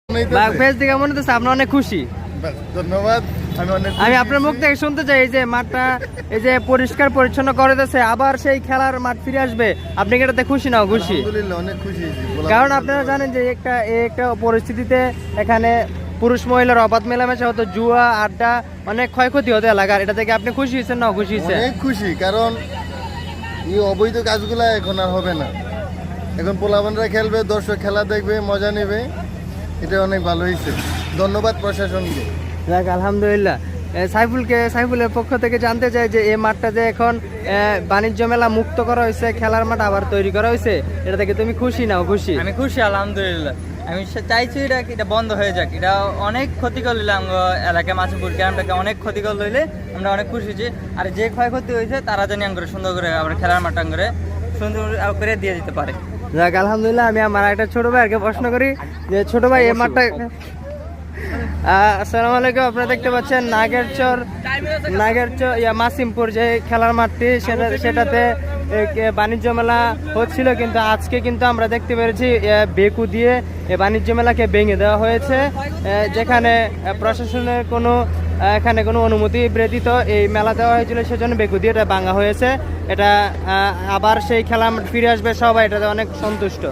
Face দেখে মনে হচ্ছে আপনি অনেক খুশি। ধন্যবাদ। আমি আপনার মুখ থেকে শুনতে চাই এই যে মাঠটা এই যে পরিষ্কার পরিচ্ছন্ন করে দিয়েছে, আবার সেই খেলার মাঠ ফিরে আসবে, আপনি কি এটাতে খুশি না খুশি? আলহামদুলিল্লাহ অনেক খুশি হয়েছি। কারণ আপনারা জানেন যে একটা পরিস্থিতিতে এখানে পুরুষ মহিলার অবাধ মেলামেশা হতো, জুয়া আড্ডা, অনেক ক্ষয়ক্ষতি হতো এলাকার। এটা থেকে আপনি খুশি হয়েছেন না খুশি হয়েছেন? অনেক খুশি, কারণ এই অবৈধ কাজগুলা এখন আর হবে না। এখন পোলাপানরা খেলবে, দর্শক খেলা দেখবে, মজা নেবে, এটা অনেক ভালো হয়েছে। ধন্যবাদ প্রশাসনকে। যাক আলহামদুলিল্লাহ। সাইফুলের পক্ষ থেকে জানতে চাই যে এই মাঠটা যে এখন বাণিজ্য মেলা মুক্ত করা হয়েছে, খেলার মাঠ আবার তৈরি করা হয়েছে, এটা থেকে তুমি খুশি না খুশি? আমি খুশি আলহামদুলিল্লাহ। আমি চাইছি এটা বন্ধ হয়ে যাক। এটা অনেক ক্ষতি করলে এলাকায় মাছপুর গ্রামটাকে অনেক ক্ষতি করে লইলে আমরা অনেক খুশি হয়েছি। আর যে ক্ষয়ক্ষতি হয়েছে তারা জানি আঙ্গরে সুন্দর করে আবার খেলার মাঠ আঙ্গরে সুন্দর করে দিয়ে দিতে পারে। যাক আলহামদুলিল্লাহ। আমি আমার একটা ছোট ভাইকে প্রশ্ন করি যে ছোট ভাই এই মাঠটা আসসালামু আলাইকুম, আপনারা দেখতে পাচ্ছেন নাগেরচর মাসিমপুর যে খেলার মাঠটি সেটাতে বাণিজ্য মেলা হচ্ছিল, কিন্তু আজকে কিন্তু আমরা দেখতে পেরেছি বেকু দিয়ে এই বাণিজ্য মেলাকে ভেঙে দেওয়া হয়েছে, যেখানে প্রশাসনের এখানে কোনো অনুমতি ব্যতীত এই মেলা দেওয়া হয়েছিল, সেজন্য বেকু দিয়ে এটা ভাঙা হয়েছে। এটা আবার সেই খেলা ফিরে আসবে, সবাই এটাতে অনেক সন্তুষ্ট।